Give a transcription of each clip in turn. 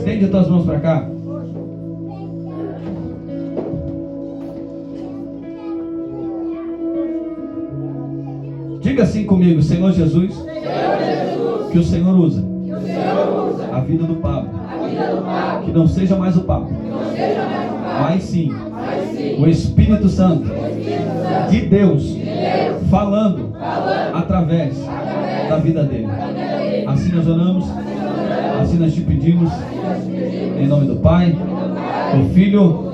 Estende as tuas mãos para cá. Diga assim comigo: Senhor Jesus, que o Senhor usa a vida do Pablo, que não seja mais o Pablo, mas sim o Espírito Santo de Deus falando através da vida dele. Assim nós oramos, assim nós te pedimos, em nome do Pai, do Filho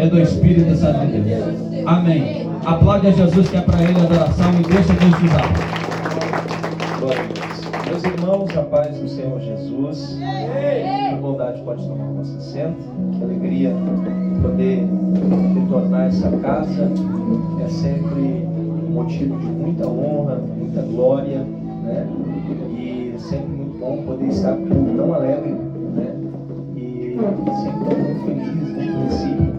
e do Espírito Santo de Deus. Amém. Aplaude a Jesus, que é para ele a adoração, e deixa Deus te usar. Glória a Deus. Meus irmãos, a paz do Senhor Jesus. Que bondade, pode tomar o nosso assento. Que alegria poder retornar essa casa. É sempre um motivo de muita honra, muita glória, né? E sempre muito bom poder estar com um povo tão alegre, né? E sempre muito feliz, muito vencido.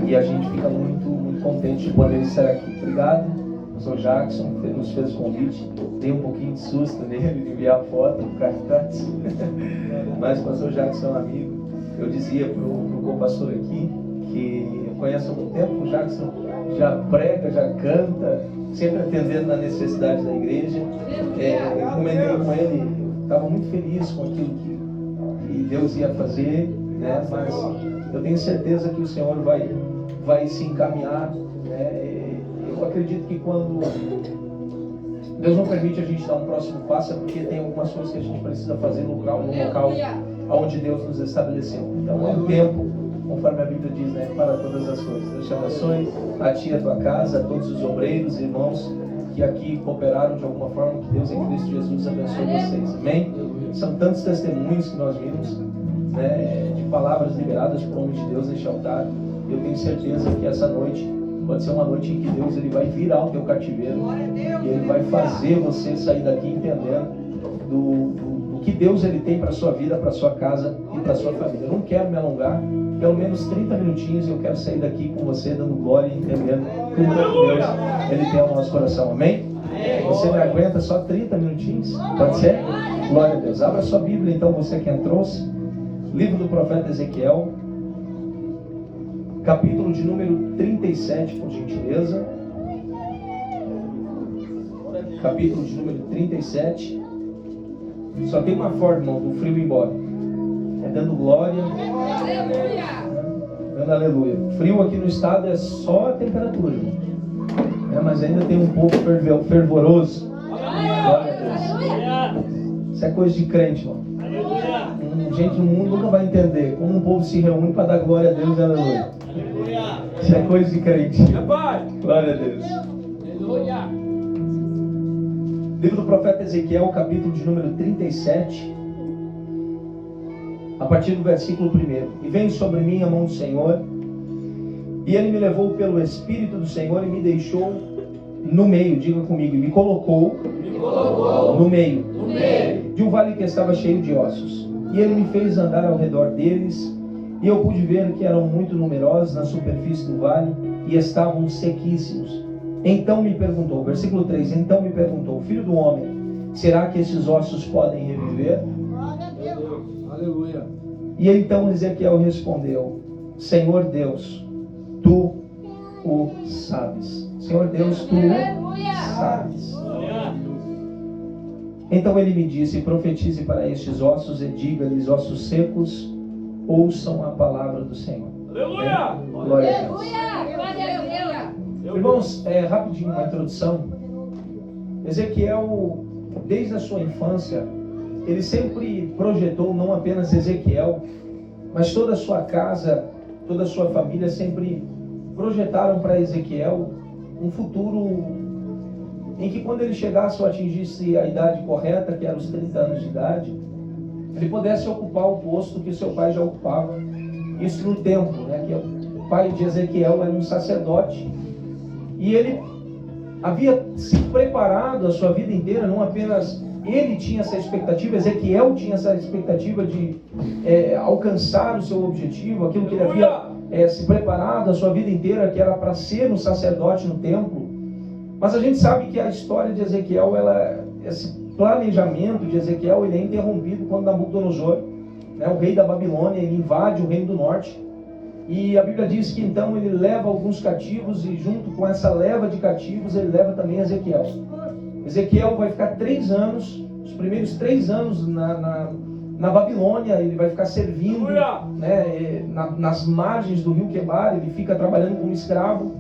E a gente fica muito contente de poder estar aqui. Obrigado, pastor Jackson, que nos fez o convite. Dei um pouquinho de susto nele de enviar a foto do cartaz. Mas o pastor Jackson é um amigo. Eu dizia para o co-pastor aqui que eu conheço há algum tempo. O Jackson já prega, já canta, sempre atendendo na necessidade da igreja. Comentei com ele, eu estava muito feliz com aquilo que Deus ia fazer, né? Mas eu tenho certeza que o Senhor vai se encaminhar, né? Eu acredito que quando Deus não permite a gente dar um próximo passo, é porque tem algumas coisas que a gente precisa fazer no local onde Deus nos estabeleceu. Então é um tempo, conforme a Bíblia diz, né, para todas as coisas. Deus te abençoe, a ti, a tua casa, a todos os obreiros, irmãos que aqui cooperaram de alguma forma. Que Deus em Cristo Jesus abençoe vocês. Amém? São tantos testemunhos que nós vimos, né, de palavras liberadas por homem de Deus neste altar. Eu tenho certeza que essa noite pode ser uma noite em que Deus ele vai virar o teu cativeiro e Ele vai fazer você sair daqui entendendo do que Deus ele tem para a sua vida, para a sua casa e para a sua família. Eu não quero me alongar, pelo menos 30 minutinhos eu quero sair daqui com você dando glória e entendendo como Deus ele tem ao nosso coração. Amém? Você me aguenta só 30 minutinhos? Pode ser? Glória a Deus. Abra sua Bíblia então, você que entrou. Livro do profeta Ezequiel, capítulo de número 37, por gentileza. Capítulo de número 37. Só tem uma forma, irmão, do frio ir embora. É dando glória. Dando aleluia. Frio aqui no estado é só a temperatura, irmão. Mas ainda tem um povo fervoroso. Glória a Deus. Isso é coisa de crente, irmão. Gente no mundo nunca vai entender como um povo se reúne para dar glória a Deus e aleluia. Isso é coisa de crente. Glória a Deus. Livro do profeta Ezequiel, capítulo de número 37, a partir do versículo 1. E veio sobre mim a mão do Senhor, e Ele me levou pelo Espírito do Senhor e me deixou no meio, diga comigo, e me colocou no meio de um vale que estava cheio de ossos. E Ele me fez andar ao redor deles, e eu pude ver que eram muito numerosos na superfície do vale, e estavam sequíssimos. Então me perguntou, versículo 3, então me perguntou, filho do homem, será que esses ossos podem reviver? Aleluia. E então Ezequiel respondeu, Senhor Deus, tu o sabes. Senhor Deus, tu o sabes. Então ele me disse, profetize para estes ossos e diga-lhes, ossos secos, ouçam a palavra do Senhor. Aleluia! Glória a Deus. Irmãos, rapidinho uma introdução. Ezequiel, desde a sua infância, ele sempre projetou, não apenas Ezequiel, mas toda a sua casa, toda a sua família sempre projetaram para Ezequiel um futuro em que quando ele chegasse ou atingisse a idade correta, que era os 30 anos de idade, ele pudesse ocupar o posto que seu pai já ocupava. Isso no templo, né? Que o pai de Ezequiel era um sacerdote. E ele havia se preparado a sua vida inteira, não apenas ele tinha essa expectativa, Ezequiel tinha essa expectativa de alcançar o seu objetivo, aquilo que ele havia se preparado a sua vida inteira, que era para ser um sacerdote no templo. Mas a gente sabe que a história de Ezequiel, esse planejamento de Ezequiel, ele é interrompido quando Nabucodonosor né, o rei da Babilônia, ele invade o reino do norte. E a Bíblia diz que então ele leva alguns cativos, e junto com essa leva de cativos ele leva também Ezequiel. Ezequiel vai ficar 3 anos, os primeiros 3 anos na Babilônia. Ele vai ficar servindo, né, nas margens do rio Quebar. Ele fica trabalhando como escravo.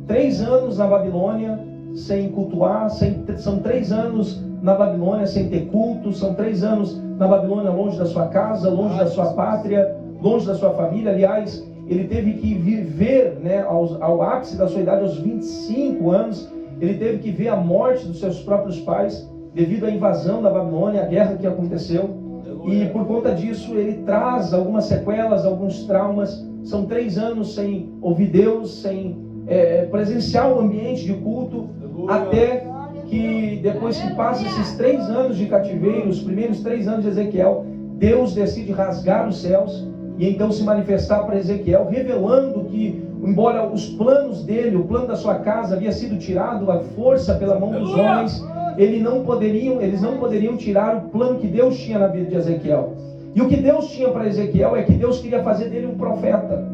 3 anos na Babilônia sem cultuar, são 3 anos na Babilônia sem ter culto, são 3 anos na Babilônia longe da sua casa, longe da sua pátria, longe da sua família. Aliás, ele teve que viver, né, ao ápice da sua idade, aos 25 anos, ele teve que ver a morte dos seus próprios pais, devido à invasão da Babilônia, a guerra que aconteceu. E por conta disso, ele traz algumas sequelas, alguns traumas. São 3 anos sem ouvir Deus, sem presenciar o ambiente de culto, até que depois que passa esses 3 anos de cativeiro, os primeiros 3 anos de Ezequiel, Deus decide rasgar os céus e então se manifestar para Ezequiel, revelando que, embora os planos dele, o plano da sua casa havia sido tirado à força pela mão dos homens, eles não poderiam tirar o plano que Deus tinha na vida de Ezequiel. E o que Deus tinha para Ezequiel é que Deus queria fazer dele um profeta.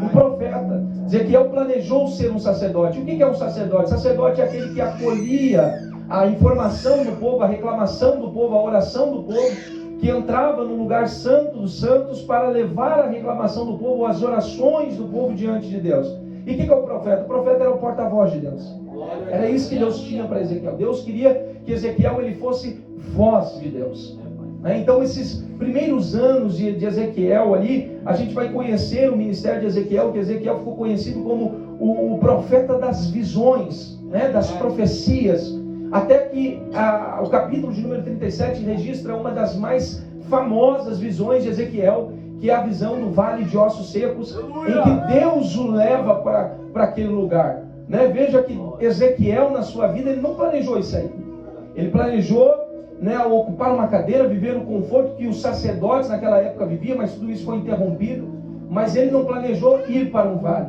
Um profeta. Ezequiel planejou ser um sacerdote. O que é um sacerdote? Sacerdote é aquele que acolhia a informação do povo, a reclamação do povo, a oração do povo, que entrava no lugar santo dos santos para levar a reclamação do povo, as orações do povo diante de Deus. E o que é o profeta? O profeta era o porta-voz de Deus. Era isso que Deus tinha para Ezequiel. Deus queria que Ezequiel ele fosse voz de Deus. Então esses primeiros anos de Ezequiel ali, a gente vai conhecer o ministério de Ezequiel, que Ezequiel ficou conhecido como o profeta das visões, né, das profecias. Até que o capítulo de número 37 registra uma das mais famosas visões de Ezequiel, que é a visão do vale de ossos secos, em que Deus o leva para aquele lugar. Né? Veja que Ezequiel, na sua vida, ele não planejou isso aí. Ele planejou, né, ocupar uma cadeira, viver o conforto que os sacerdotes naquela época viviam, mas tudo isso foi interrompido. Mas ele não planejou ir para um vale.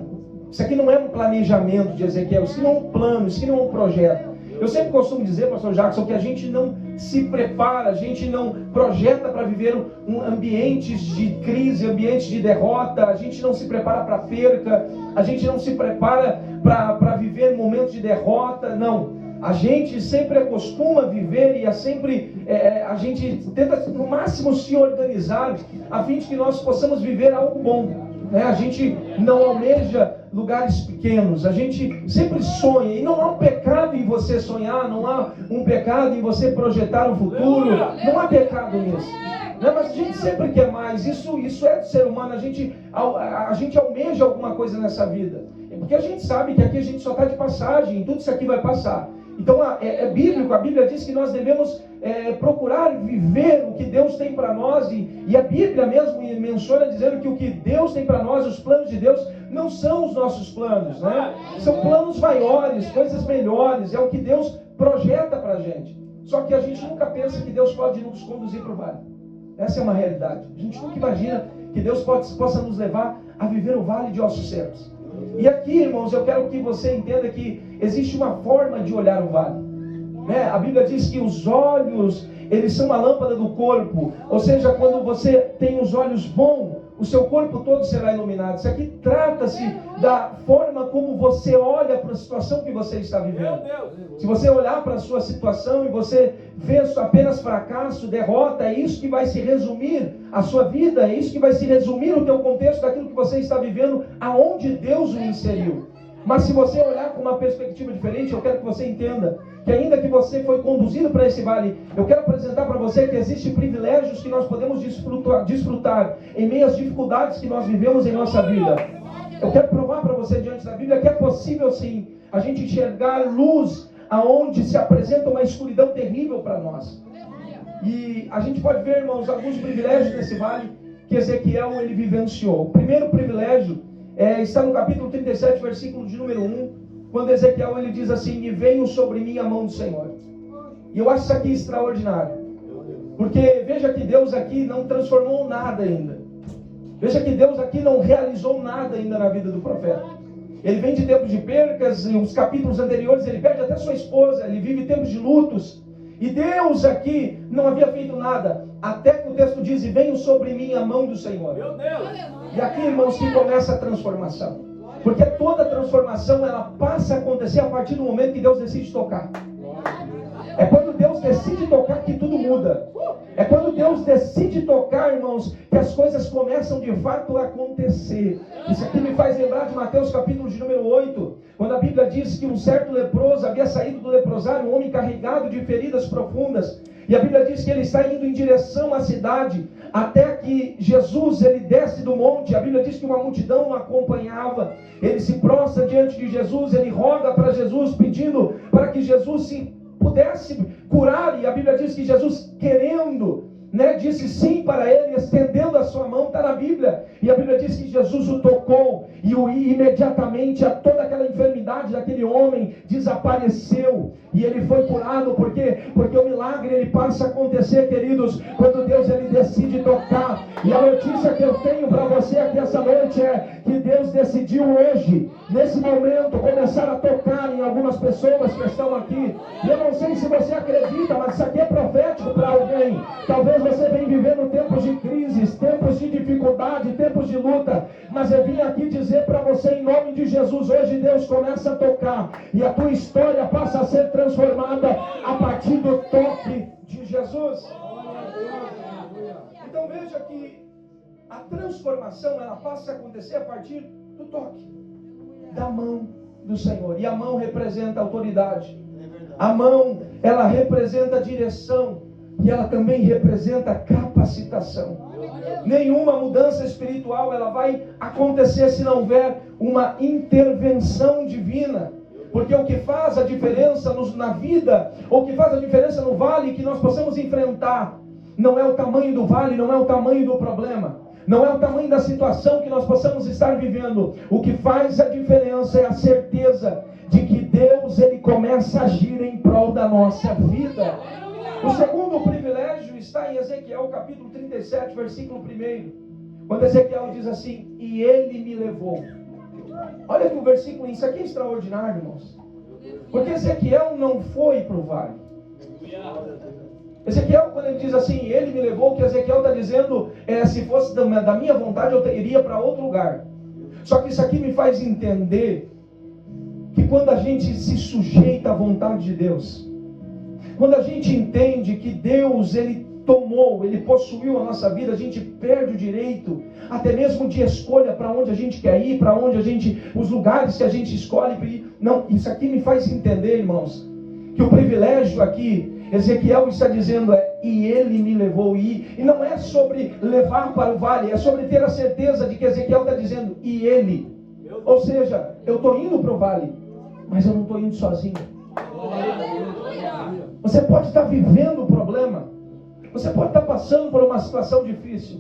Isso aqui não é um planejamento de Ezequiel, isso não é um plano, isso não é um projeto. Eu sempre costumo dizer, pastor Jackson, que a gente não se prepara, a gente não projeta para viver ambientes de crise, ambientes de derrota, a gente não se prepara para perca, a gente não se prepara para viver momentos de derrota, não. A gente sempre acostuma viver e a gente tenta no máximo se organizar a fim de que nós possamos viver algo bom. A gente não almeja lugares pequenos, a gente sempre sonha, e não há um pecado em você sonhar, não há um pecado em você projetar um futuro, não há pecado nisso. Mas a gente sempre quer mais, isso é do ser humano, a gente almeja alguma coisa nessa vida, porque a gente sabe que aqui a gente só está de passagem, tudo isso aqui vai passar. Então é bíblico, a Bíblia diz que nós devemos procurar viver o que Deus tem para nós, e a Bíblia mesmo menciona dizendo que o que Deus tem para nós, os planos de Deus, não são os nossos planos, né? São planos maiores, coisas melhores, é o que Deus projeta para a gente. Só que a gente nunca pensa que Deus pode nos conduzir para o vale. Essa é uma realidade. A gente nunca imagina que Deus possa nos levar a viver o vale de ossos secos. E aqui, irmãos, eu quero que você entenda que existe uma forma de olhar o vale. A Bíblia diz que os olhos, eles são a lâmpada do corpo. Ou seja, quando você tem os olhos bons, o seu corpo todo será iluminado. Isso aqui trata-se da forma como você olha para a situação que você está vivendo. Se você olhar para a sua situação e você vê apenas fracasso, derrota, é isso que vai se resumir a sua vida, é isso que vai se resumir o teu contexto daquilo que você está vivendo, aonde Deus o inseriu. Mas se você olhar com uma perspectiva diferente, eu quero que você entenda que ainda que você foi conduzido para esse vale, eu quero apresentar para você que existem privilégios que nós podemos desfrutar em meio às dificuldades que nós vivemos em nossa vida. Eu quero provar para você diante da Bíblia que é possível sim a gente enxergar luz aonde se apresenta uma escuridão terrível para nós. E a gente pode ver, irmãos, alguns privilégios nesse vale que Ezequiel ele vivenciou. O primeiro privilégio está no capítulo 37, versículo de número 1, quando Ezequiel ele diz assim: e veio sobre mim a mão do Senhor. E eu acho isso aqui extraordinário, porque veja que Deus aqui não transformou nada ainda. Veja que Deus aqui não realizou nada ainda na vida do profeta. Ele vem de tempos de percas, e os capítulos anteriores ele perde até sua esposa, ele vive tempos de lutos. E Deus aqui não havia feito nada, até que o texto diz, e veio sobre mim a mão do Senhor. Meu Deus! E aqui, irmãos, que começa a transformação. Porque toda transformação, ela passa a acontecer a partir do momento que Deus decide tocar. É quando Deus decide tocar que tudo muda. É quando Deus decide tocar, irmãos, que as coisas começam de fato a acontecer. Isso aqui me faz lembrar de Mateus capítulo de número 8, quando a Bíblia diz que um certo leproso havia saído do leprosário, um homem carregado de feridas profundas. E a Bíblia diz que ele está indo em direção à cidade, até que Jesus, ele desce do monte. A Bíblia diz que uma multidão o acompanhava. Ele se prostra diante de Jesus, ele roga para Jesus, pedindo para que Jesus se pudesse curar. E a Bíblia diz que Jesus, querendo, disse sim para ele, estendendo a sua mão. Está na Bíblia. E a Bíblia diz que Jesus o tocou e imediatamente toda aquela enfermidade daquele homem desapareceu e ele foi curado. Por quê? Porque o milagre, ele passa a acontecer, queridos, quando Deus, ele decide tocar. E a notícia que eu tenho para você aqui essa noite é que Deus decidiu hoje, nesse momento, começar a tocar em algumas pessoas que estão aqui. E eu não sei se você acredita, mas isso aqui é profético para alguém. Talvez você venha vivendo tempos de crises, tempos de dificuldade, tempos de luta, mas eu vim aqui dizer para você, em nome de Jesus, hoje Deus começa a tocar e a tua história passa a ser transformada a partir do toque de Jesus. Então veja que a transformação, ela passa a acontecer a partir do toque da mão do Senhor. E a mão representa a autoridade. A mão, ela representa a direção. E ela também representa a capacitação. Nenhuma mudança espiritual, ela vai acontecer se não houver uma intervenção divina. Porque o que faz a diferença na vida, ou o que faz a diferença no vale que nós possamos enfrentar, não é o tamanho do vale, não é o tamanho do problema, não é o tamanho da situação que nós possamos estar vivendo. O que faz a diferença é a certeza de que Deus, ele começa a agir em prol da nossa vida. O segundo privilégio está em Ezequiel capítulo 37, versículo 1. Quando Ezequiel diz assim, e ele me levou. Olha que o versículo, isso aqui é extraordinário, irmãos. Porque Ezequiel não foi para o vale. Ezequiel, quando ele diz assim, ele me levou, o que Ezequiel está dizendo é, se fosse da minha vontade, eu iria para outro lugar. Só que isso aqui me faz entender que quando a gente se sujeita à vontade de Deus, quando a gente entende que Deus, ele tomou, ele possuiu a nossa vida, a gente perde o direito, até mesmo de escolha para onde a gente quer ir, para onde os lugares que a gente escolhe para ir. Não, isso aqui me faz entender, irmãos, que o privilégio aqui, Ezequiel está dizendo e ele me levou. E não é sobre levar para o vale, é sobre ter a certeza de que Ezequiel está dizendo, e ele. Ou seja, eu estou indo para o vale, mas eu não estou indo sozinho. Você pode estar vivendo o problema, você pode estar passando por uma situação difícil,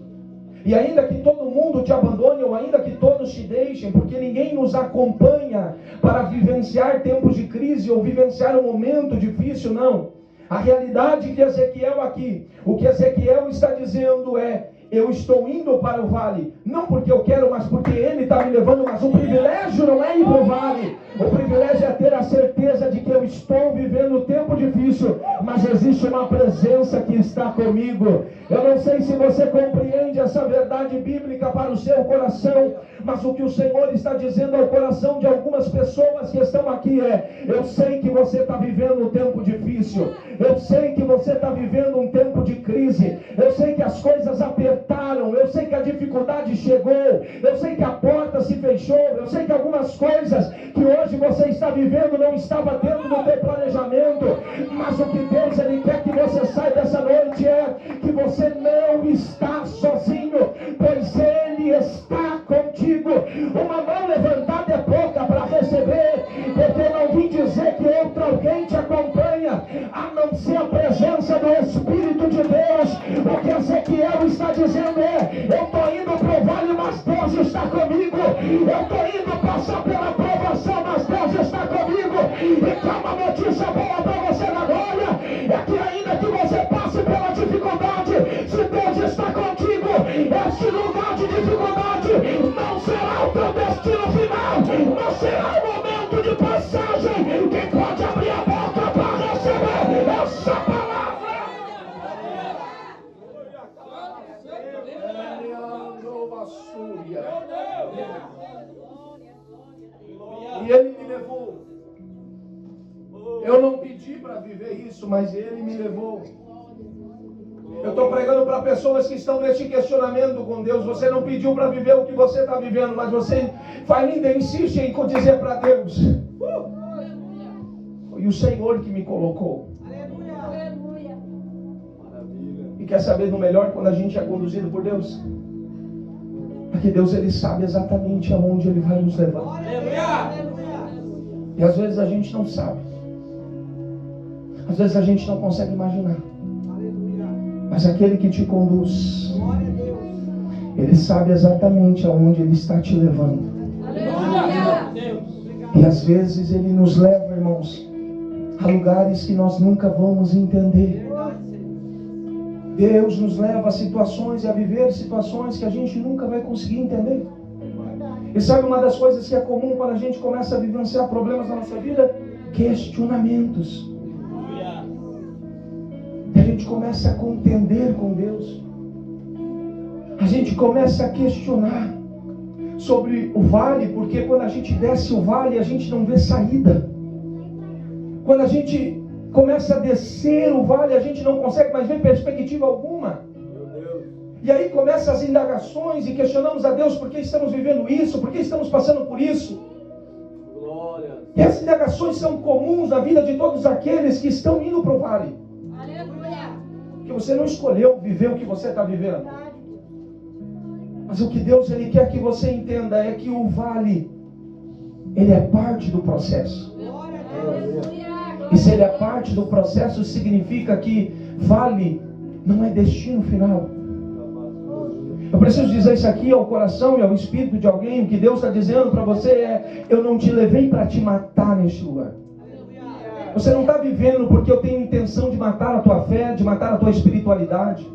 e ainda que todo mundo te abandone, ou ainda que todos te deixem, porque ninguém nos acompanha para vivenciar tempos de crise, ou vivenciar um momento difícil, não. A realidade de Ezequiel aqui, o que Ezequiel está dizendo é, eu estou indo para o vale, não porque eu quero, mas porque ele está me levando. Mas o privilégio não é ir para o vale, o privilégio é ter a certeza de que eu estou vivendo um tempo difícil, mas existe uma presença que está comigo. Eu não sei se você compreende essa verdade bíblica para o seu coração, mas o que o Senhor está dizendo ao coração de algumas pessoas que estão aqui é, eu sei que você está vivendo um tempo difícil, eu sei que você está vivendo um tempo de crise, eu sei que as coisas apertaram, eu sei que a dificuldade chegou, eu sei que a porta se fechou, eu sei que algumas coisas que hoje você está vivendo não estava dentro do teu planejamento, mas o que Deus, ele quer que você saiba essa noite é que você não está sozinho, pois ele está contigo. Uma mão levantada é pouca para receber, porque eu não vim dizer que outro alguém te acompanha, a não ser a presença do Espírito de Deus. O que Ezequiel está dizendo é, eu estou indo para o vale, mas Deus está comigo, eu estou indo passar pela provação, mas Deus está comigo. E calma, notícia boa para você na glória, é que ainda que você passe pela dificuldade, se Deus está contigo, este lugar de dificuldade não será o teu destino final, não será o momento de passagem. Quem pode abrir a boca para receber essa palavra? E Ele me levou. Eu não pedi para viver isso, mas Ele me levou. Eu estou pregando para pessoas que estão neste questionamento com Deus. Você não pediu para viver o que você está vivendo, mas você ainda insiste em dizer para Deus: foi o Senhor que me colocou. Aleluia. E quer saber do melhor quando a gente é conduzido por Deus? Porque Deus, Ele sabe exatamente aonde Ele vai nos levar. E às vezes a gente não sabe. Às vezes a gente não consegue imaginar. Mas aquele que te conduz, Ele sabe exatamente aonde Ele está te levando. E às vezes Ele nos leva, irmãos, a lugares que nós nunca vamos entender. Deus nos leva a situações e a viver situações que a gente nunca vai conseguir entender. E sabe uma das coisas que é comum quando a gente começa a vivenciar problemas na nossa vida? Questionamentos. E a gente começa a contender com Deus. A gente começa a questionar sobre o vale, porque quando a gente desce o vale, a gente não vê saída. Quando a gente começa a descer o vale, a gente não consegue mais ver perspectiva alguma. E aí começam as indagações e questionamos a Deus: por que estamos vivendo isso? Por que estamos passando por isso? Glória. E as indagações são comuns na vida de todos aqueles que estão indo para o vale. Aleluia. Porque você não escolheu viver o que você está vivendo. Mas o que Deus Ele quer que você entenda é que o vale, ele é parte do processo. E se ele é parte do processo, significa que vale não é destino final. Eu preciso dizer isso aqui ao coração e ao espírito de alguém. O que Deus está dizendo para você é: eu não te levei para te matar neste lugar. Você não está vivendo porque eu tenho intenção de matar a tua fé, de matar a tua espiritualidade.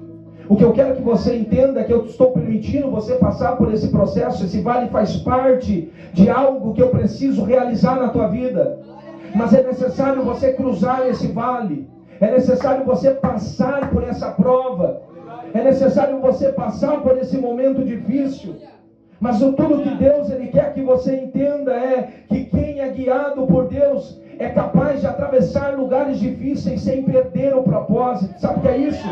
O que eu quero que você entenda é que eu estou permitindo você passar por esse processo. Esse vale faz parte de algo que eu preciso realizar na tua vida. Mas é necessário você cruzar esse vale. É necessário você passar por essa prova. É necessário você passar por esse momento difícil. Mas tudo que Deus Ele quer que você entenda é que quem é guiado por Deus é capaz de atravessar lugares difíceis sem perder o propósito. Sabe o que é isso?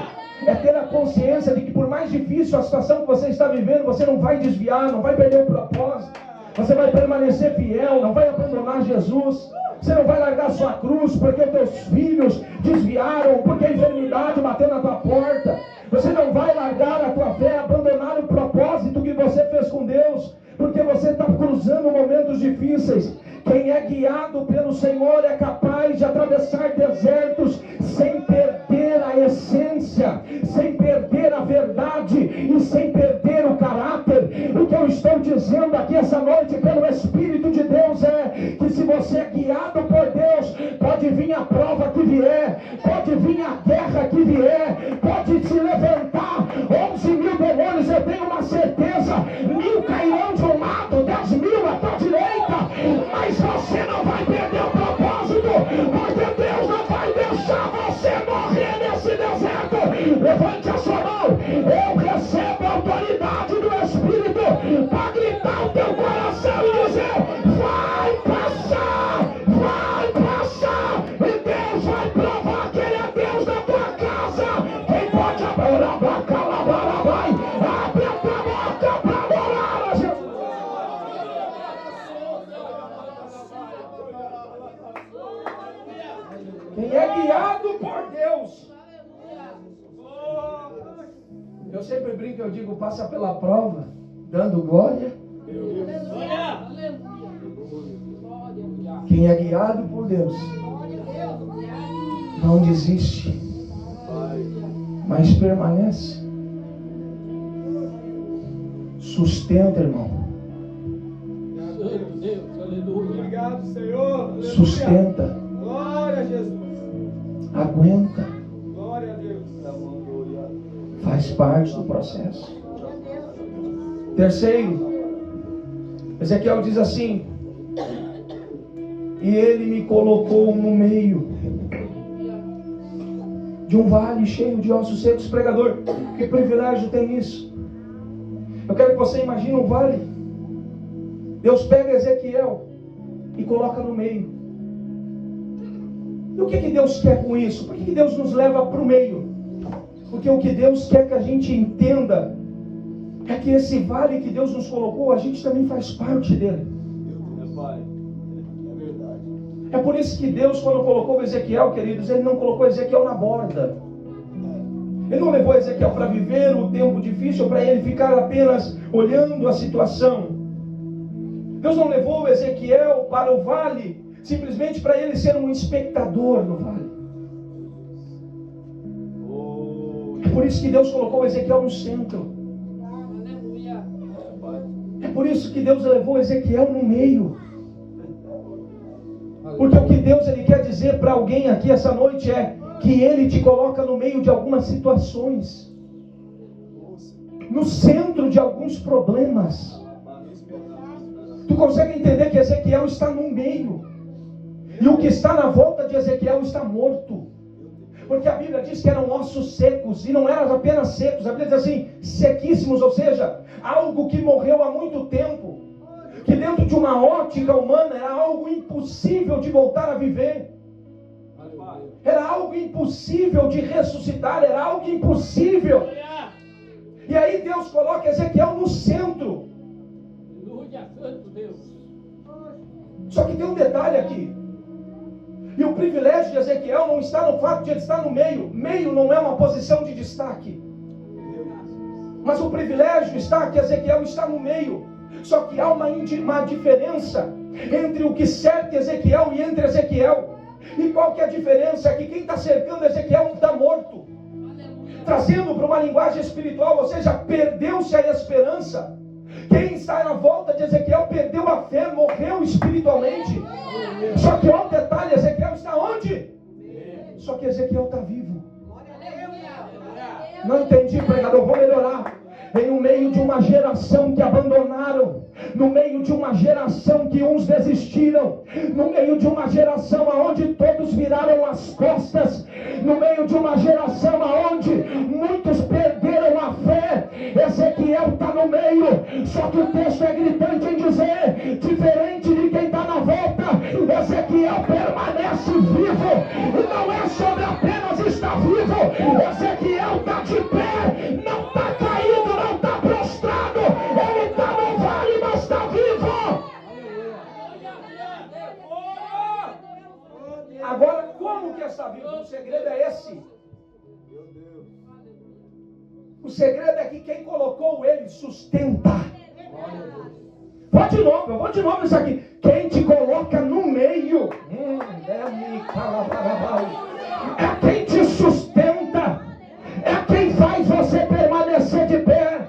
É ter a consciência de que por mais difícil a situação que você está vivendo, você não vai desviar, não vai perder o propósito. Você vai permanecer fiel, não vai abandonar Jesus. Você não vai largar sua cruz porque teus filhos desviaram, porque a enfermidade bateu na tua porta. Você não vai largar a tua fé, abandonar o propósito que você fez com Deus, porque você está cruzando momentos difíceis. Quem é guiado pelo Senhor é capaz de atravessar desertos sem perder a essência, sem perder a verdade e sem perder o caráter. O que eu estou dizendo aqui essa noite pelo Espírito de Deus é que se você é guiado por Deus, pode vir a prova que vier, pode vir a guerra que vier, pode se levantar 11 mil demônios, eu tenho uma certeza, 1000 cairão de um lado, 10.000 à tua direita, mas você não vai perder o propósito, porque Deus não vai deixar você morrer nesse deserto. Levante a sua mão. Eu recebo a autoridade do Espírito para gritar o teu coração e dizer: vai passar, e Deus vai provar que Ele é Deus da tua casa. Quem pode abrir a boca, vai, abre a tua boca para adorar a Jesus. Quem é guiado por Deus. Eu sempre brinco, eu digo: passa pela prova, dando glória. Quem é guiado por Deus não desiste, mas permanece. Sustenta, irmão. Obrigado, Senhor. Sustenta. Glória a Jesus. Aguenta. Glória a Deus. Faz parte do processo. Terceiro, Ezequiel diz assim: e Ele me colocou no meio de um vale cheio de ossos secos. Pregador, que privilégio tem isso? Eu quero que você imagine um vale Deus pega Ezequiel e coloca no meio. E o que Deus quer com isso? Por que Deus nos leva para o meio? Porque o que Deus quer que a gente entenda é que esse vale que Deus nos colocou, a gente também faz parte dele. É verdade. É por isso que Deus, quando colocou Ezequiel, queridos, Ele não colocou Ezequiel na borda. Ele não levou Ezequiel para viver o tempo difícil, para ele ficar apenas olhando a situação. Deus não levou Ezequiel para o vale simplesmente para ele ser um espectador no vale. É por isso que Deus colocou Ezequiel no centro. É por isso que Deus levou Ezequiel no meio. Porque o que Deus ele quer dizer para alguém aqui essa noite é que Ele te coloca no meio de algumas situações, no centro de alguns problemas. Tu consegue entender que Ezequiel está no meio, e o que está na volta de Ezequiel está morto? Porque a Bíblia diz que eram ossos secos, e não eram apenas secos, a Bíblia diz assim, sequíssimos, ou seja, algo que morreu há muito tempo, que dentro de uma ótica humana era algo impossível de voltar a viver. Era algo impossível de ressuscitar, era algo impossível. E aí Deus coloca Ezequiel no centro. Só que tem um detalhe aqui. E o privilégio de Ezequiel não está no fato de ele estar no meio. Meio não é uma posição de destaque. Mas o privilégio está que Ezequiel está no meio. Só que há uma diferença entre o que cerca Ezequiel e entre Ezequiel. E qual que é a diferença? É que quem está cercando Ezequiel está morto. Trazendo para uma linguagem espiritual, ou seja, perdeu-se a esperança. Quem está na volta de Ezequiel perdeu a fé, morreu espiritualmente. Só que olha o detalhe, Ezequiel está onde? Só que Ezequiel está vivo. Não entendi, pregador, vou melhorar. Em no meio de uma geração que abandonaram, no meio de uma geração que uns desistiram, no meio de uma geração aonde todos viraram as costas, no meio de uma geração aonde muitos perderam a fé, Ezequiel está no meio. Só que o texto é gritante em dizer, diferente de quem está na volta, Ezequiel permanece vivo, e não é sobre apenas estar vivo, Ezequiel está de pé, não está caído, não está prostrado, ele está no vale, mas está vivo. Agora, como que está vivo? O segredo é esse. O segredo é que quem colocou ele sustenta. Vou de novo isso aqui. Quem te coloca no meio é quem te sustenta, é quem faz você permanecer de pé,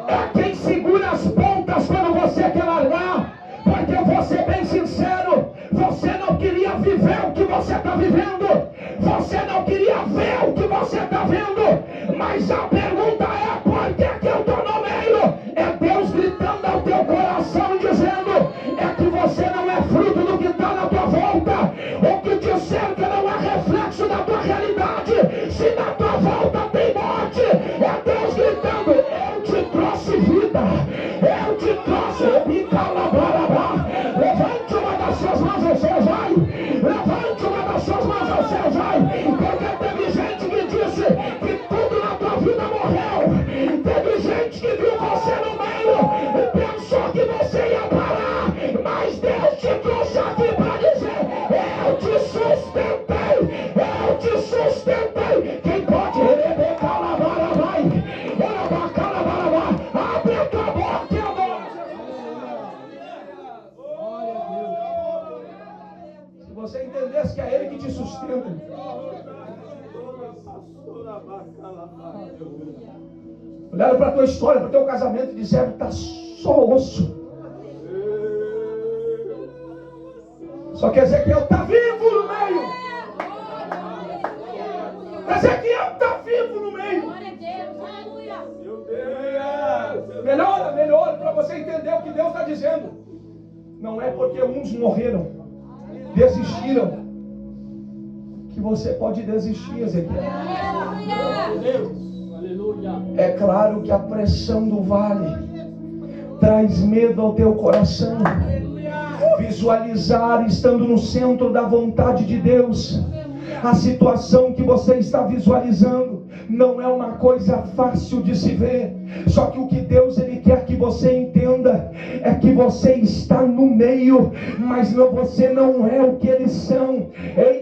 é quem segura as pontas quando você quer largar. Porque eu vou ser bem sincero, você não queria viver o que você está vivendo, você não queria ver o que você está vendo, mas a pergunta é, por que eu estou no meio? É Deus gritando ao teu coração dizendo, é que você não é fruto do que está na tua volta, o que te cerca não é reflexo da tua realidade. Se na tua volta tem morte, é Deus gritando, eu te trouxe vida, eu te trouxe. Levante uma das suas mãos ao céu, vai. Levante uma das suas mãos ao céu, vai. Porque teve gente que disse que tudo na tua vida morreu. Teve gente que viu você no meio e pensou que você ia parar. Mas Deus te trouxe aqui para dizer, eu te sustentei, eu te sustentei. Quem pode receber calabara, vai. Abre a tua boca e adora. Se você entendesse que é Ele que te sustenta. Olharam para a tua história, para o teu casamento e disseram, está só osso. Só que Ezequiel está vivo no meio. Ezequiel está vivo no meio. Melhora para você entender o que Deus está dizendo. Não é porque uns morreram, desistiram, que você pode desistir, Ezequiel. É claro que a pressão do vale traz medo ao teu coração. Visualizar estando no centro da vontade de Deus. A situação que você está visualizando não é uma coisa fácil de se ver. Só que o que Deus ele quer que você entenda é que você está no meio, mas você não é o que eles são.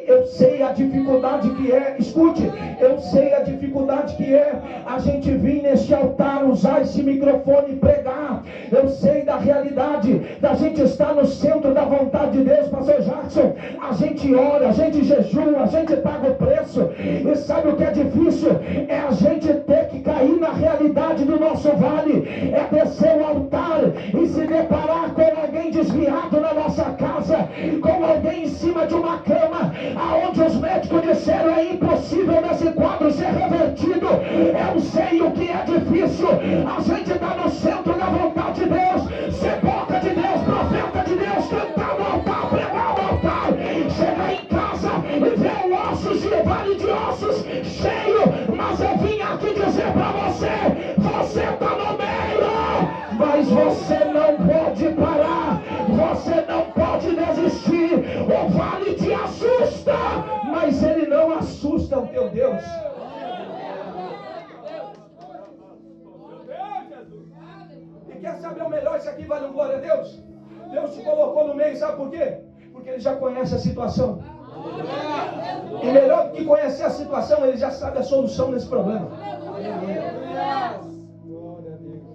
Eu sei a dificuldade que é, escute, eu sei a dificuldade que é a gente vir neste altar, usar esse microfone e pregar. Eu sei da realidade da gente estar no centro da vontade de Deus, pastor Jackson. A gente ora, a gente jejua, a gente paga o preço. E sabe o que é difícil? É a gente ter que cair na realidade do nosso vale. É descer o altar e se deparar com alguém desviado na nossa casa, com alguém em cima de uma cama, aonde os médicos disseram é impossível nesse quadro ser revertido. Eu sei o que é difícil. A gente está no centro da vontade de Deus, ser boca de Deus, profeta de Deus, cantar no altar, pregar no altar, chegar em casa e ver o ossos e o vale de ossos cheio. Mas eu vim aqui dizer para você, você está no meio, mas você não pode parar, você não pode desistir. O vale te assusta, mas ele não assusta o teu Deus. E quer saber o melhor? Isso aqui vale um glória a Deus. Deus te colocou no meio, sabe por quê? Porque ele já conhece a situação. E melhor do que conhecer a situação, ele já sabe a solução desse problema.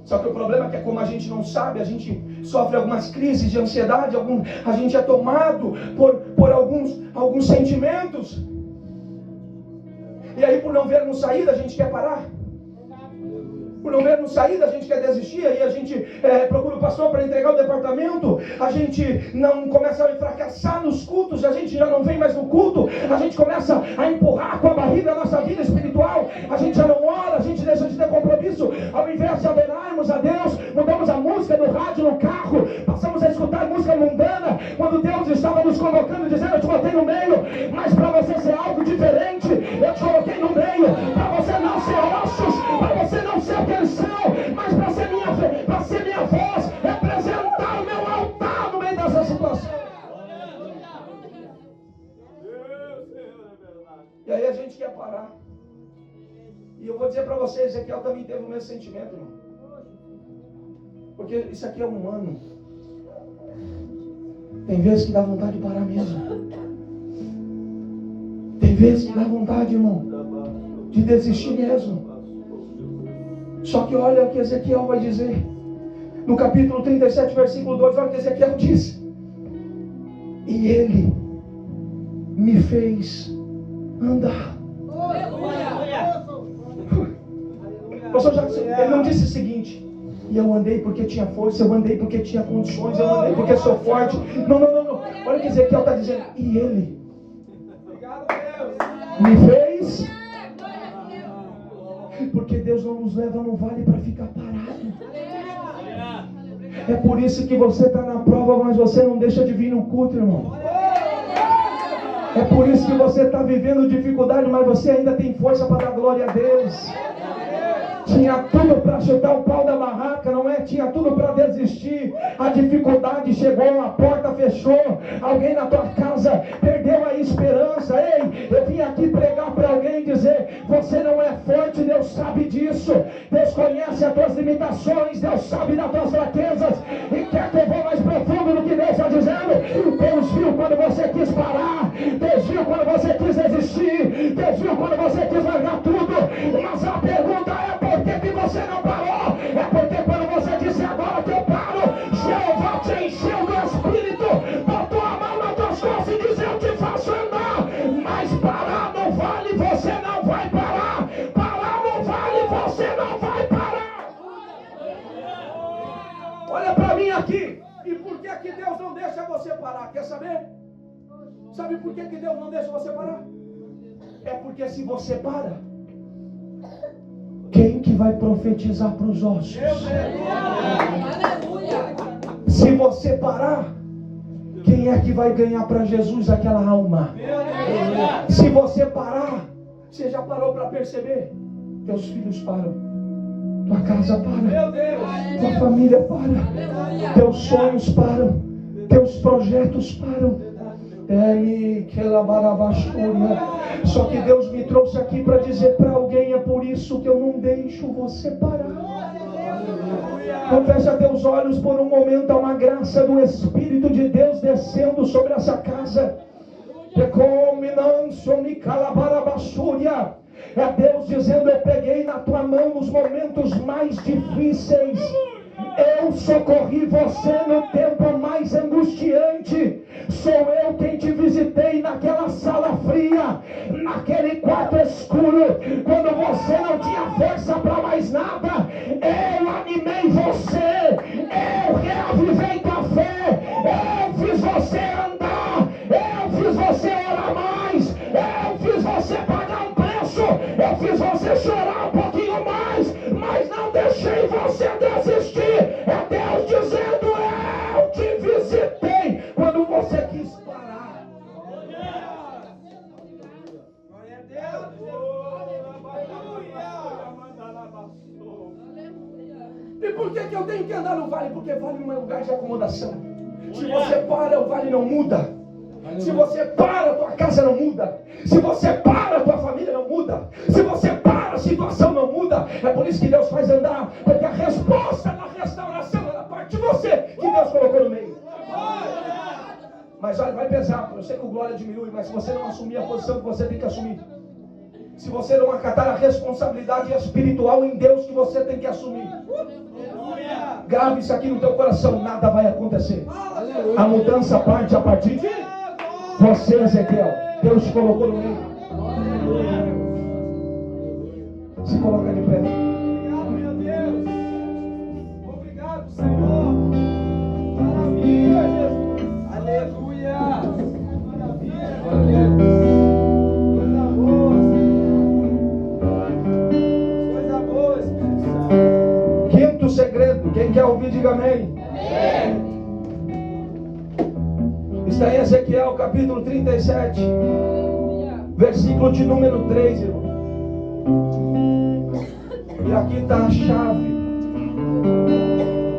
Só que o problema é que como a gente não sabe, a gente sofre algumas crises de ansiedade, a gente é tomado por alguns sentimentos. E aí por não vermos saída, a gente quer parar. Por não vermos saída, a gente quer desistir. Aí a gente procura o pastor para entregar o departamento. A gente não começa a fracassar nos cultos. A gente já não vem mais no culto. A gente começa a empurrar com a barriga a nossa vida espiritual. A gente já não ora, a gente deixa de ter compromisso. Ao invés de adorarmos a Deus, mudamos a música do rádio no carro. Passamos a escutar música mundana, quando Deus estava nos convocando, dizendo: eu te botei no meio, mas para você ser algo diferente, eu te coloquei no meio, para você não ser ossos, para você não ser o que eles são, mas para ser minha voz, representar o meu altar no meio dessa situação. E aí a gente quer parar. E eu vou dizer para vocês, Ezequiel também teve o mesmo sentimento, irmão. Porque isso aqui é humano. Tem vezes que dá vontade de parar mesmo. Tem vezes que dá vontade, irmão, de desistir mesmo. Só que olha o que Ezequiel vai dizer. No capítulo 37, versículo 2, olha o que Ezequiel diz. E ele me fez andar. Pastor Jackson, ele não disse o seguinte: e eu andei porque tinha força, eu andei porque tinha condições, eu andei porque sou forte. Não. Olha o que Ezequiel está dizendo. E ele me fez. Porque Deus não nos leva no vale para ficar parado. É por isso que você está na prova, mas você não deixa de vir no culto, irmão. É por isso que você está vivendo dificuldade, mas você ainda tem força para dar glória a Deus. Tinha tudo para chutar o pau da barraca, não é? Tinha tudo para desistir. A dificuldade chegou, a porta fechou. Alguém na tua casa perdeu a esperança. Ei, eu vim aqui pregar para alguém e dizer: você não é forte, Deus sabe disso. Deus conhece as tuas limitações, Deus sabe das tuas fraquezas. E quer que eu vá mais profundo no que Deus está dizendo? Deus viu quando você quis parar. Deus viu quando você quis desistir. Deus viu quando você quis largar tudo. Mas a pergunta é: por que você não parou? É porque quando você disse agora que eu paro, Jeová te encheu do Espírito, botou a mão nas tuas costas e disse: eu te faço andar. Mas parar no vale você não vai parar. Parar no vale você não vai parar. Olha para mim aqui. E por que Deus não deixa você parar? Quer saber? Sabe por que Deus não deixa você parar? É porque se você para, quem que vai profetizar para os ossos? Se você parar, quem é que vai ganhar para Jesus aquela alma? Se você parar, você já parou para perceber? Teus filhos param, tua casa para, Meu Deus. tua família para, teus sonhos param, teus projetos param. Só que Deus me trouxe aqui para dizer para alguém: é por isso que eu não deixo você parar. Não fecha teus olhos por um momento. Há uma graça do Espírito de Deus descendo sobre essa casa. É Deus dizendo: eu peguei na tua mão nos momentos mais difíceis. Eu socorri você no tempo mais angustiante. Sou eu quem te visitei naquela sala fria, naquele quarto escuro, quando você não tinha força para mais nada. Eu animei você, eu reavivei tua fé, eu fiz você andar, eu fiz você orar mais, eu fiz você pagar um preço, eu fiz você chorar um pouquinho mais, mas não deixei você desistir. É Deus dizendo: eu te visitei quando você quis parar. Glória a Deus. E por que eu tenho que andar no vale? Porque vale não é lugar de acomodação. Se você para, o vale não muda. Se você para, a tua casa não muda. Se você para, a tua família não muda. Se você para, a situação não muda. É por isso que Deus faz andar, porque a resposta da restauração é da parte de você que Deus colocou no meio. Mas olha, vai pesar. Eu sei que o glória diminui, mas se você não assumir a posição que você tem que assumir, se você não acatar a responsabilidade espiritual em Deus que você tem que assumir, grave isso aqui no teu coração: nada vai acontecer. A mudança parte a partir de você, Ezequiel. Deus te colocou no meio. Se coloca de pé. Obrigado, meu Deus. Obrigado, Senhor. Maravilha, Jesus. Aleluia. Maravilha, Deus. Coisa boa, Senhor. Coisa boa, Espírito Santo. Quinto segredo. Quem quer ouvir, diga amém. Amém. Está em Ezequiel capítulo 37, versículo de número 3, irmão. E aqui está a chave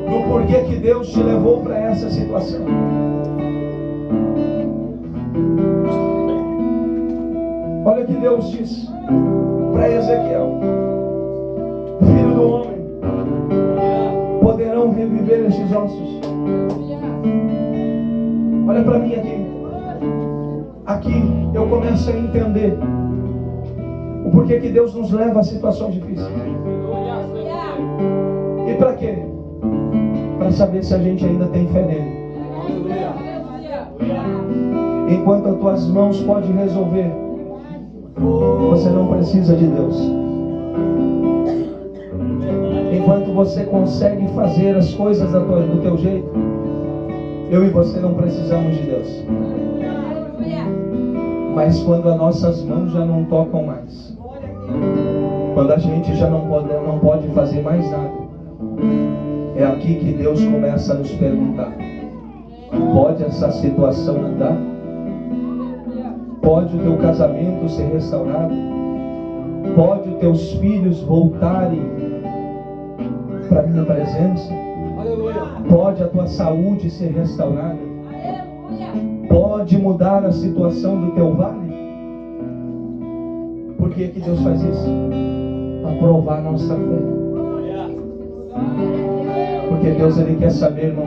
do porquê que Deus te levou para essa situação. Olha o que Deus diz para Ezequiel: filho do homem, poderão reviver estes ossos? Olha para mim aqui. Aqui eu começo a entender o porquê que Deus nos leva a situações difíceis. E para quê? Para saber se a gente ainda tem fé nele. Enquanto as tuas mãos podem resolver, você não precisa de Deus. Enquanto você consegue fazer as coisas do teu jeito, eu e você não precisamos de Deus. Mas quando as nossas mãos já não tocam mais, quando a gente já não pode fazer mais nada, é aqui que Deus começa a nos perguntar: pode essa situação andar? Pode o teu casamento ser restaurado? Pode os teus filhos voltarem para a minha presença? Pode a tua saúde ser restaurada? Pode mudar a situação do teu vale? Por que que Deus faz isso? Para provar a nossa fé. Porque Deus, Ele quer saber, irmão,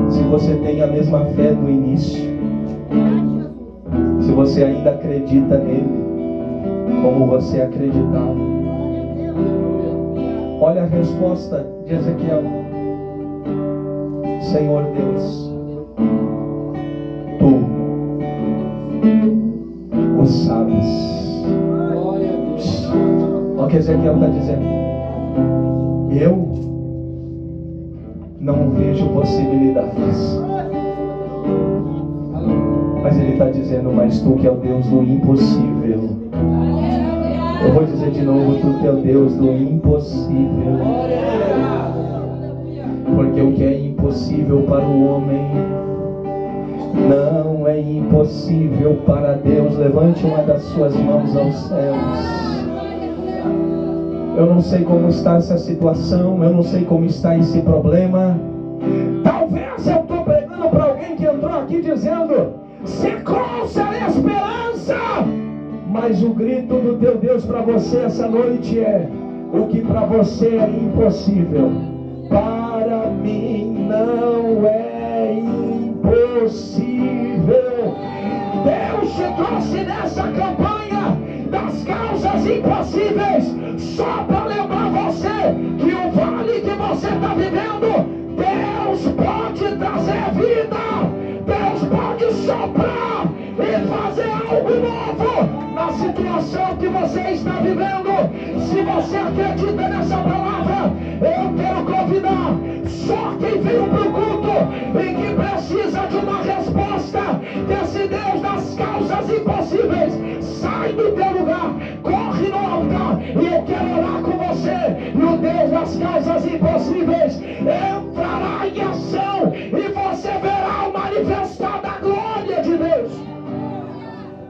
se você tem a mesma fé do início, se você ainda acredita nele como você acreditava. Olha a resposta de Ezequiel: Senhor Deus, Tu o sabes. Olha o que Ezequiel está dizendo: eu não vejo possibilidades. Mas ele está dizendo: mas Tu que é o Deus do impossível. Eu vou dizer de novo: Tu que é o Deus do impossível. Porque o que é impossível para o homem não é impossível para Deus. Levante uma das suas mãos aos céus. Eu não sei como está essa situação, eu não sei como está esse problema. Talvez eu estou pregando para alguém que entrou aqui dizendo: secou-se a esperança. Mas o grito do teu Deus para você essa noite é: o que para você é impossível, para mim não é impossível. Deus te trouxe nessa campanha das causas impossíveis só para lembrar você que o vale que você está vivendo, Deus pode trazer vida, Deus pode soprar e fazer algo novo na situação que você está vivendo. Se você acredita nessa palavra, eu quero convidar só quem veio para o culto e que precisa de uma resposta desse Deus das causas impossíveis. Sai do teu lugar, corre no altar e eu quero orar com você. E o Deus das causas impossíveis entrará em ação e você verá o manifestar